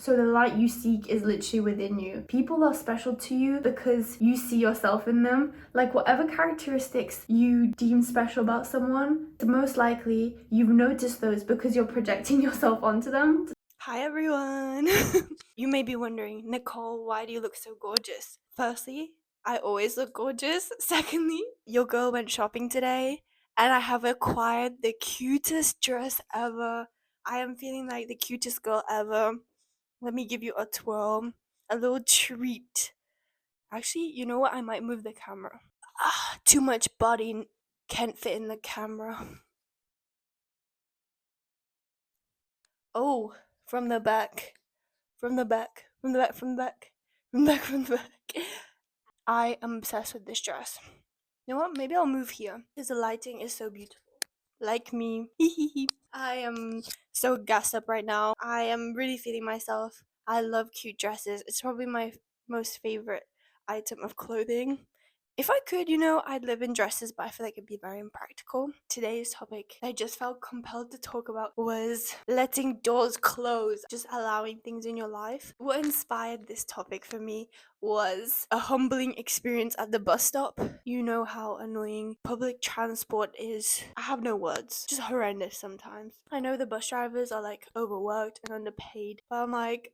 So the light you seek is literally within you. People are special to you because you see yourself in them. Like whatever characteristics you deem special about someone, most likely you've noticed those because you're projecting yourself onto them. Hi everyone! You may be wondering, Nicole, why do you look so gorgeous? Firstly, I always look gorgeous. Secondly, your girl went shopping today and I have acquired the cutest dress ever. I am feeling like the cutest girl ever. Let me give you a twirl, a little treat. Actually, you know what? I might move the camera. Too much body can't fit in the camera. Oh, from the back. From the back, from the back, from the back, from the back, from the back. I am obsessed with this dress. You know what? Maybe I'll move here because the lighting is so beautiful. Like me. I am so gassed up right now. I am really feeling myself. I love cute dresses. It's probably my most favorite item of clothing. If I could, I'd live in dresses, but I feel like it'd be very impractical. Today's topic I just felt compelled to talk about was letting doors close, just allowing things in your life. What inspired this topic for me was a humbling experience at the bus stop. You know how annoying public transport is. I have no words. Just horrendous sometimes. I know the bus drivers are like overworked and underpaid, but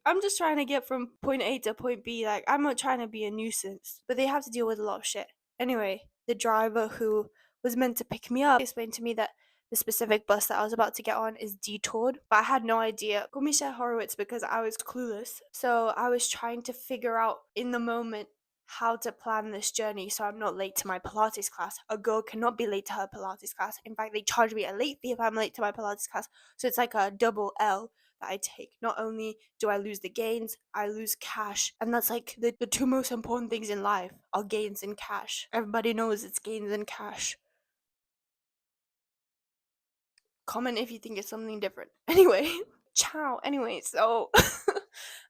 I'm just trying to get from point A to point B. Like, I'm not trying to be a nuisance, but they have to deal with a lot of shit. Anyway, the driver who was meant to pick me up explained to me that the specific bus that I was about to get on is detoured, but I had no idea. Call me Cher Horowitz because I was clueless. So I was trying to figure out in the moment how to plan this journey so I'm not late to my Pilates class. A girl cannot be late to her Pilates class. In fact, they charge me a late fee if I'm late to my Pilates class. So it's like a double L that I take. Not only do I lose the gains, I lose cash. And that's like the two most important things in life are gains and cash. Everybody knows it's gains and cash. Comment if you think it's something different. Anyway, ciao. Anyway, so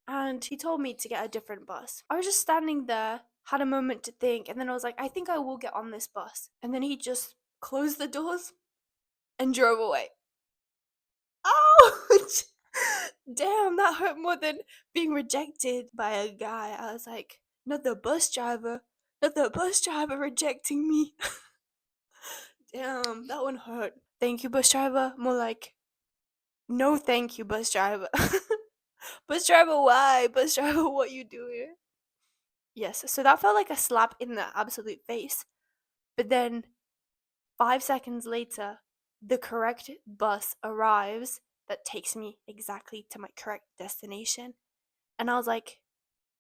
and he told me to get a different bus. I was just standing there, had a moment to think, and then I was like, I think I will get on this bus. And then he just closed the doors and drove away. Ouch! Damn, that hurt more than being rejected by a guy. I was like, not the bus driver, not the bus driver rejecting me. Damn, that one hurt. Thank you, bus driver. More like, no thank you, bus driver. Bus driver, why? Bus driver, what you doing? Yes, so that felt like a slap in the absolute face. But then 5 seconds later, the correct bus arrives that takes me exactly to my correct destination. And I was like,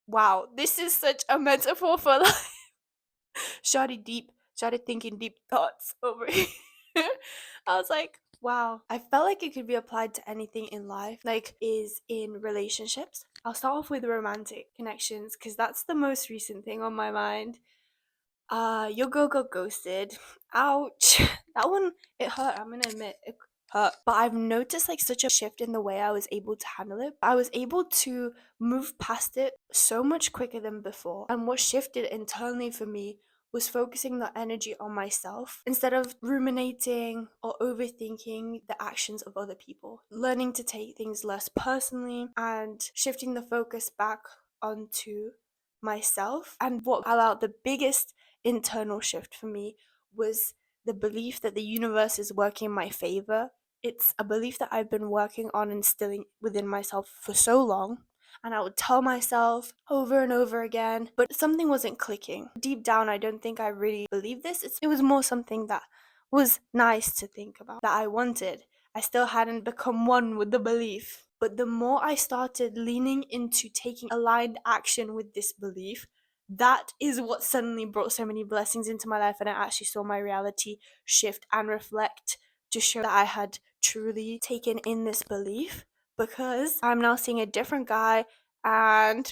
wow, this is such a metaphor for life. Started thinking deep thoughts over here. I was like, wow. I felt like it could be applied to anything in life, like is in relationships. I'll start off with romantic connections because that's the most recent thing on my mind. Your girl got ghosted. Ouch. That one, it hurt. I'm gonna admit, it hurt. But I've noticed like such a shift in the way I was able to handle it. I was able to move past it so much quicker than before. And what shifted internally for me was focusing the energy on myself instead of ruminating or overthinking the actions of other people. Learning to take things less personally and shifting the focus back onto myself. And what allowed the biggest internal shift for me was the belief that the universe is working in my favor. It's a belief that I've been working on instilling within myself for so long. And I would tell myself over and over again, but something wasn't clicking. Deep down, I don't think I really believed this. It was more something that was nice to think about, that I wanted. I still hadn't become one with the belief. But the more I started leaning into taking aligned action with this belief, that is what suddenly brought so many blessings into my life, and I actually saw my reality shift and reflect to show that I had truly taken in this belief, because I'm now seeing a different guy and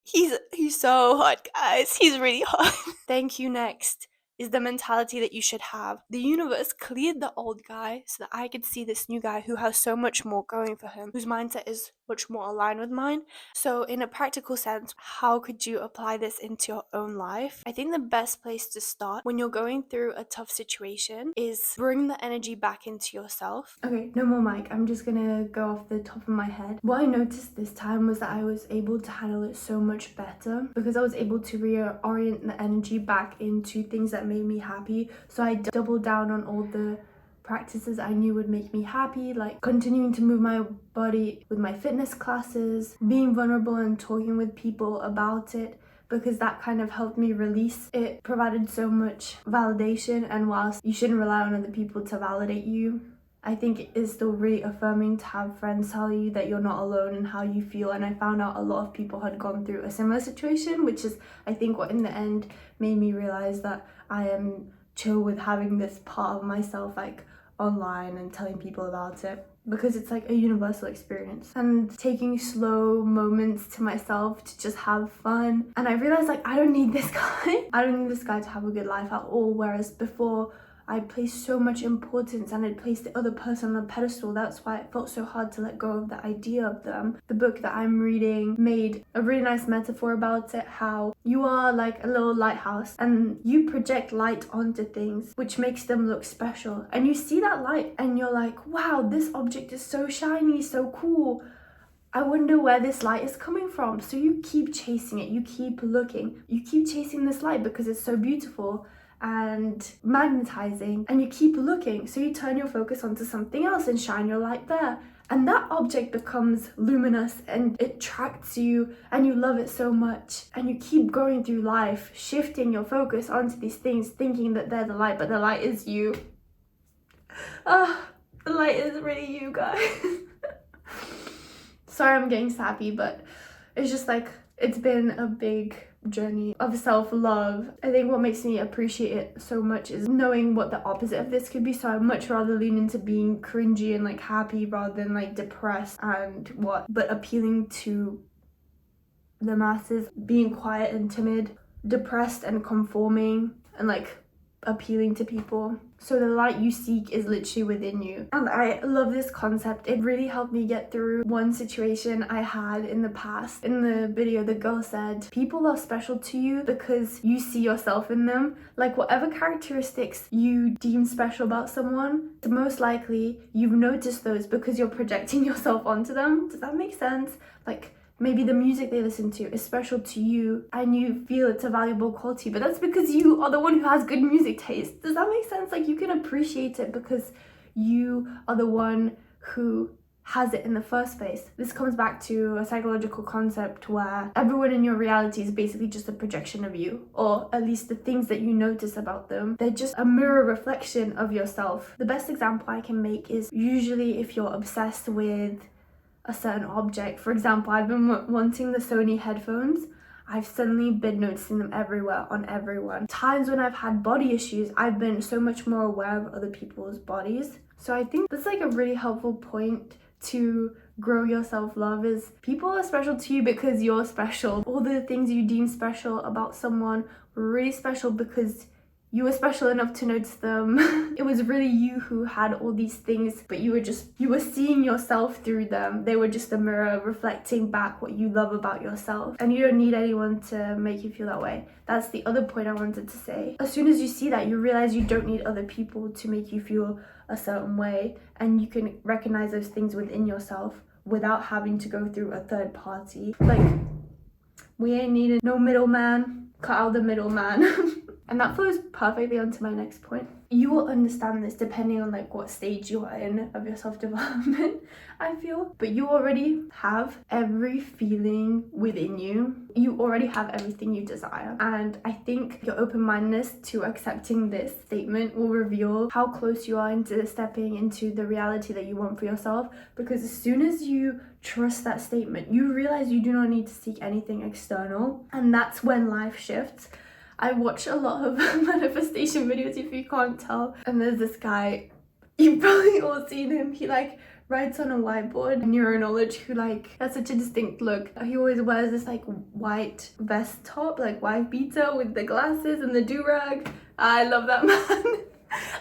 he's so hot, guys. He's really hot. Thank you. Next is the mentality that you should have. The universe cleared the old guy so that I could see this new guy who has so much more going for him, whose mindset is much more aligned with mine. So in a practical sense, how could you apply this into your own life? I think the best place to start when you're going through a tough situation is bring the energy back into yourself. Okay, no more mic. I'm just gonna go off the top of my head. What I noticed this time was that I was able to handle it so much better because I was able to reorient the energy back into things that made me happy. So I doubled down on all the practices I knew would make me happy, like continuing to move my body with my fitness classes, being vulnerable and talking with people about it, because that kind of helped me release. It provided so much validation, and whilst you shouldn't rely on other people to validate you, I think it is still really affirming to have friends tell you that you're not alone in how you feel. And I found out a lot of people had gone through a similar situation, which is I think what in the end made me realize that I am chill with having this part of myself like online and telling people about it, because it's like a universal experience, and taking slow moments to myself to just have fun. And I realized like I don't need this guy. I don't need this guy to have a good life at all, whereas before I placed so much importance and I'd placed the other person on a pedestal. That's why it felt so hard to let go of the idea of them. The book that I'm reading made a really nice metaphor about it, how you are like a little lighthouse and you project light onto things, which makes them look special. And you see that light and you're like, wow, this object is so shiny, so cool. I wonder where this light is coming from. So you keep chasing it, you keep looking, you keep chasing this light because it's so beautiful and magnetizing, and you keep looking. So you turn your focus onto something else and shine your light there. And that object becomes luminous and it attracts you and you love it so much. And you keep going through life, shifting your focus onto these things, thinking that they're the light, but the light is you. The light is really you, guys. Sorry I'm getting sappy, but it's just like, it's been a big journey of self-love. I think what makes me appreciate it so much is knowing what the opposite of this could be. So I much rather lean into being cringy and like happy rather than like depressed but appealing to the masses, being quiet and timid, depressed and conforming, and like appealing to people. So the light you seek is literally within you. And I love this concept. It really helped me get through one situation I had in the past. In the video, the girl said, people are special to you because you see yourself in them. Like whatever characteristics you deem special about someone, most likely you've noticed those because you're projecting yourself onto them. Does that make sense? Like maybe the music they listen to is special to you and you feel it's a valuable quality, but that's because you are the one who has good music taste. Does that make sense? Like you can appreciate it because you are the one who has it in the first place. This comes back to a psychological concept where everyone in your reality is basically just a projection of you, or at least the things that you notice about them. They're just a mirror reflection of yourself. The best example I can make is usually if you're obsessed with a certain object. For example, I've been wanting the Sony headphones. I've suddenly been noticing them everywhere on everyone. Times when I've had body issues, I've been so much more aware of other people's bodies. So I think that's like a really helpful point to grow your self-love, is people are special to you because you're special. All the things you deem special about someone were really special because you were special enough to notice them. It was really you who had all these things, but you were seeing yourself through them. They were just a mirror reflecting back what you love about yourself. And you don't need anyone to make you feel that way. That's the other point I wanted to say. As soon as you see that, you realize you don't need other people to make you feel a certain way, and you can recognize those things within yourself without having to go through a third party. Like, we ain't needing no middleman. Cut out the middleman. And that flows perfectly onto my next point. You will understand this depending on like what stage you are in of your self-development, I feel. But you already have every feeling within you. You already have everything you desire. And I think your open-mindedness to accepting this statement will reveal how close you are into stepping into the reality that you want for yourself. Because as soon as you trust that statement, you realize you do not need to seek anything external. And that's when life shifts. I watch a lot of manifestation videos, if you can't tell. And there's this guy, you've probably all seen him. He like writes on a whiteboard, knowledge, who like has such a distinct look. He always wears this like white vest top, like white beater with the glasses and the do-rag. I love that man.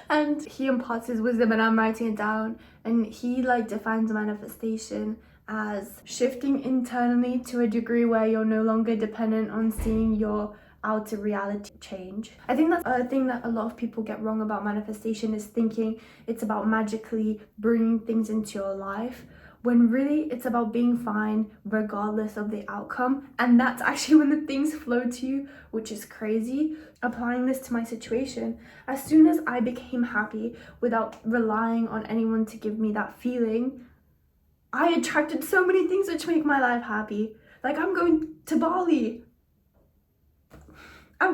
And he imparts his wisdom and I'm writing it down. And he like defines manifestation as shifting internally to a degree where you're no longer dependent on seeing your outer reality change. I think that's a thing that a lot of people get wrong about manifestation, is thinking it's about magically bringing things into your life, when really it's about being fine regardless of the outcome. And that's actually when the things flow to you, which is crazy. Applying this to my situation, as soon as I became happy without relying on anyone to give me that feeling, I attracted so many things which make my life happy. Like, I'm going to Bali. I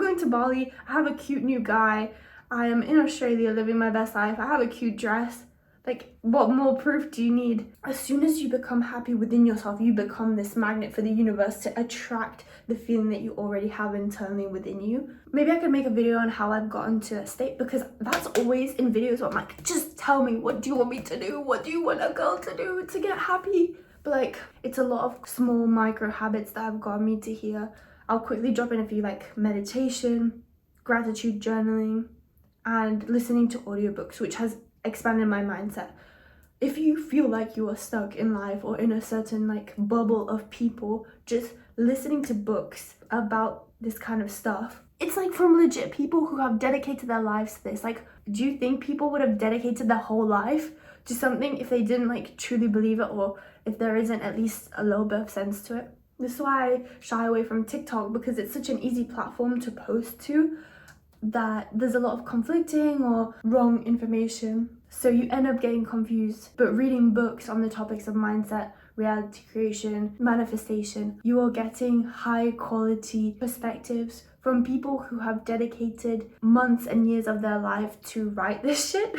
have a cute new guy. I am in Australia living my best life. I have a cute dress. Like, what more proof do you need? As soon as you become happy within yourself, you become this magnet for the universe to attract the feeling that you already have internally within you. Maybe I could make a video on how I've gotten to that state, because that's always in videos where I'm like, just tell me, what do you want me to do? What do you want a girl to do to get happy? But like, it's a lot of small micro habits that have got me to here. I'll quickly drop in a few, like meditation, gratitude journaling, and listening to audiobooks, which has expanded my mindset. If you feel like you are stuck in life or in a certain like bubble of people, just listening to books about this kind of stuff, it's like from legit people who have dedicated their lives to this. Like, do you think people would have dedicated their whole life to something if they didn't like truly believe it, or if there isn't at least a little bit of sense to it? This is why I shy away from TikTok, because it's such an easy platform to post to that there's a lot of conflicting or wrong information. So you end up getting confused. But reading books on the topics of mindset, reality creation, manifestation, you are getting high quality perspectives from people who have dedicated months and years of their life to write this shit.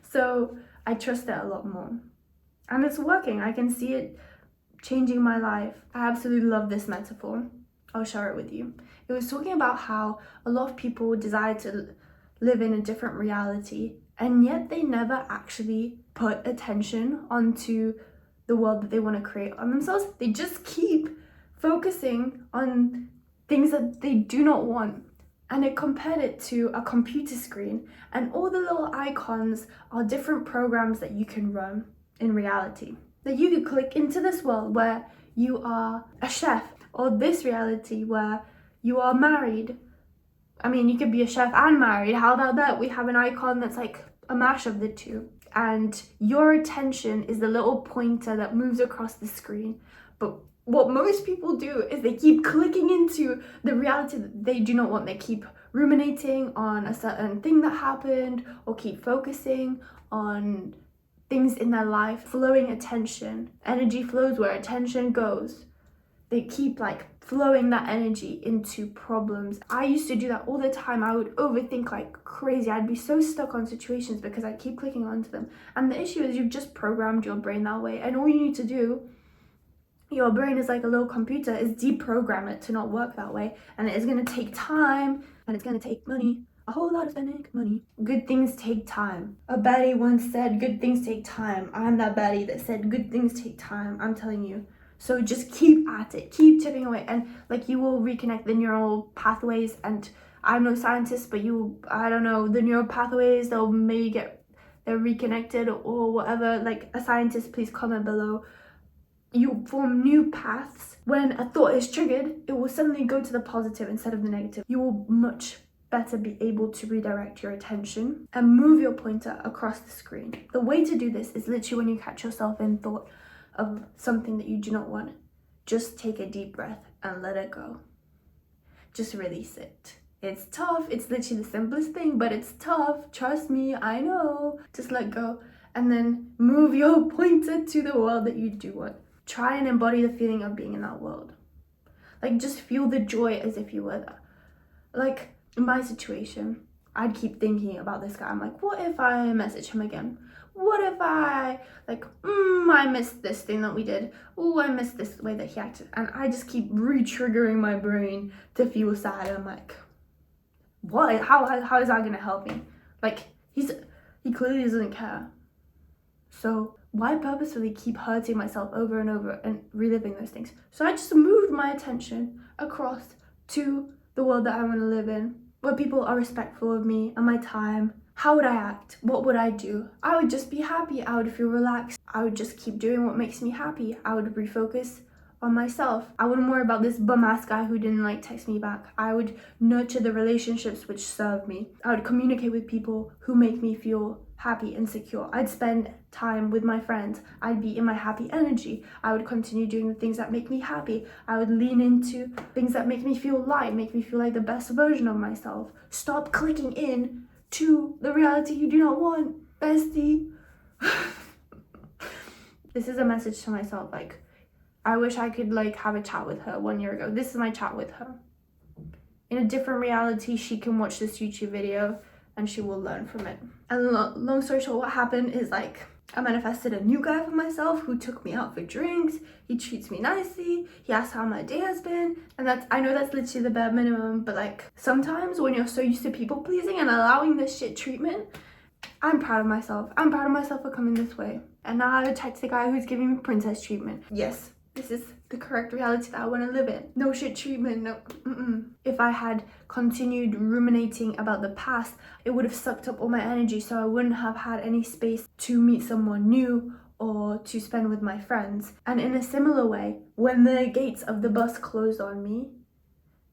So I trust it a lot more. And it's working. I can see it changing my life. I absolutely love this metaphor. I'll share it with you. It was talking about how a lot of people desire to live in a different reality, and yet they never actually put attention onto the world that they want to create on themselves. They just keep focusing on things that they do not want. And it compared it to a computer screen, and all the little icons are different programs that you can run in reality. That you could click into this world where you are a chef, or this reality where you are married. I mean, you could be a chef and married. How about that? We have an icon that's like a mash of the two. And your attention is the little pointer that moves across the screen. But what most people do is they keep clicking into the reality that they do not want. They keep ruminating on a certain thing that happened, or keep focusing on things in their life, flowing attention. Energy flows where attention goes. They keep like flowing that energy into problems. I used to do that all the time. I would overthink like crazy. I'd be so stuck on situations because I keep clicking onto them. And the issue is you've just programmed your brain that way. And all you need to do, your brain is like a little computer, is deprogram it to not work that way. And it is going to take time, and it's going to take money. A whole lot of spending money. Good things take time. A baddie once said, good things take time. I'm that baddie that said, good things take time. I'm telling you. So just keep at it. Keep chipping away. And like, you will reconnect the neural pathways. And I'm no scientist, but I don't know, the neural pathways, they're reconnected or whatever. Like, a scientist, please comment below. You form new paths. When a thought is triggered, it will suddenly go to the positive instead of the negative. You will much better be able to redirect your attention and move your pointer across the screen. The way to do this is literally when you catch yourself in thought of something that you do not want. Just take a deep breath and let it go. Just release it. It's tough. It's literally the simplest thing, but it's tough. Trust me, I know. Just let go and then move your pointer to the world that you do want. Try and embody the feeling of being in that world. Like, just feel the joy as if you were there. Like, in my situation, I'd keep thinking about this guy. I'm like, what if I message him again? What if I I missed this thing that we did. Oh, I missed this way that he acted. And I just keep re-triggering my brain to feel sad. I'm like, what? How is that gonna help me? Like, he clearly doesn't care. So why purposefully keep hurting myself over and over and reliving those things? So I just moved my attention across to the world that I want to live in, where people are respectful of me and my time, how would I act? What would I do? I would just be happy. I would feel relaxed. I would just keep doing what makes me happy. I would refocus on myself. I wouldn't worry about this bum ass guy who didn't like text me back. I would nurture the relationships which serve me. I would communicate with people who make me feel happy and secure. I'd spend time with my friends. I'd be in my happy energy. I would continue doing the things that make me happy. I would lean into things that make me feel light, make me feel like the best version of myself. Stop clicking in to the reality you do not want, bestie. This is a message to myself, like, I wish I could like have a chat with her 1 year ago. This is my chat with her. In a different reality, she can watch this YouTube video and she will learn from it. And long story short, what happened is like, I manifested a new guy for myself who took me out for drinks. He treats me nicely. He asks how my day has been. And I know that's literally the bare minimum, but like sometimes when you're so used to people pleasing and allowing this shit treatment, I'm proud of myself. I'm proud of myself for coming this way. And now I text the guy who's giving me princess treatment. Yes, this is the correct reality that I want to live in. No shit treatment, no. If I had continued ruminating about the past, it would have sucked up all my energy, so I wouldn't have had any space to meet someone new or to spend with my friends. And in a similar way, when the gates of the bus closed on me,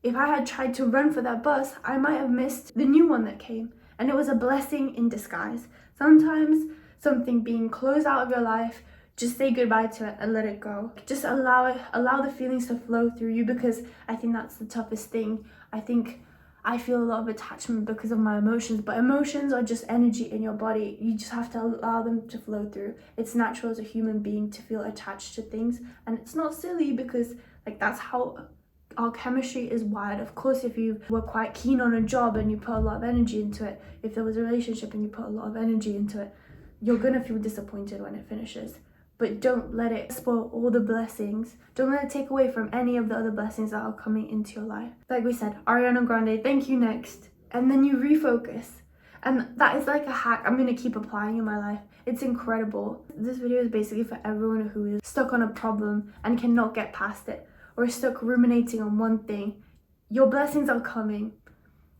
if I had tried to run for that bus, I might have missed the new one that came. And it was a blessing in disguise. Sometimes something being closed out of your life, just say goodbye to it and let it go. Just allow the feelings to flow through you, because I think that's the toughest thing. I feel a lot of attachment because of my emotions, but emotions are just energy in your body. You just have to allow them to flow through. It's natural as a human being to feel attached to things, and it's not silly, because like that's how our chemistry is wired. Of course, if you were quite keen on a job and you put a lot of energy into it, if there was a relationship and you put a lot of energy into it, you're gonna feel disappointed when it finishes. But don't let it spoil all the blessings. Don't let it take away from any of the other blessings that are coming into your life. Like we said, Ariana Grande, thank you next. And then you refocus. And that is like a hack I'm gonna keep applying in my life. It's incredible. This video is basically for everyone who is stuck on a problem and cannot get past it, or is stuck ruminating on one thing. Your blessings are coming.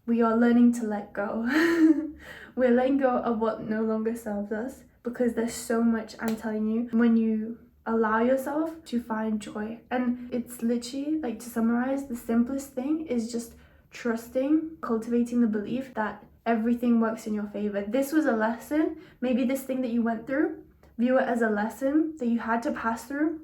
We are learning to let go. We're letting go of what no longer serves us, because there's so much, I'm telling you, when you allow yourself to find joy. And it's literally, like, to summarize, the simplest thing is just trusting, cultivating the belief that everything works in your favor. This was a lesson. Maybe this thing that you went through, view it as a lesson that you had to pass through,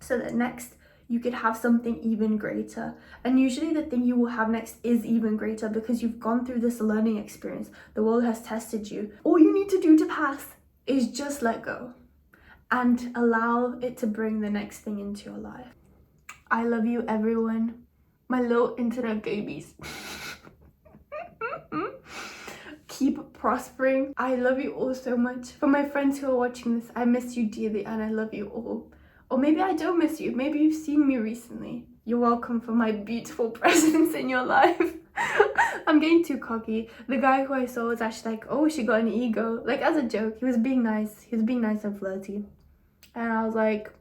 so that next you could have something even greater. And usually the thing you will have next is even greater, because you've gone through this learning experience. The world has tested you. All you need to do to pass is just let go and allow it to bring the next thing into your life. I love you, everyone. My little internet babies. Keep prospering. I love you all so much. For my friends who are watching this, I miss you dearly and I love you all. Or maybe I don't miss you. Maybe you've seen me recently. You're welcome for my beautiful presence in your life. I'm getting too cocky. The guy who I saw was actually like, oh, she got an ego. Like, as a joke, he was being nice. He was being nice and flirty. And I was like,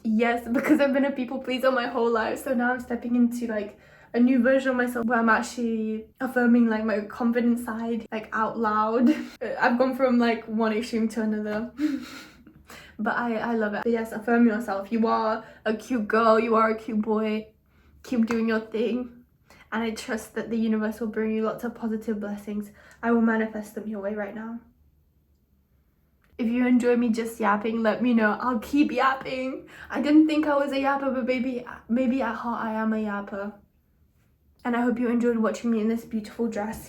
yes, because I've been a people pleaser my whole life. So now I'm stepping into like a new version of myself where I'm actually affirming like my confident side, like out loud. I've gone from like one extreme to another. But I love it. But yes, affirm yourself. You are a cute girl. You are a cute boy. Keep doing your thing. And I trust that the universe will bring you lots of positive blessings. I will manifest them your way right now. If you enjoy me just yapping, let me know. I'll keep yapping. I didn't think I was a yapper, but maybe at heart I am a yapper. And I hope you enjoyed watching me in this beautiful dress.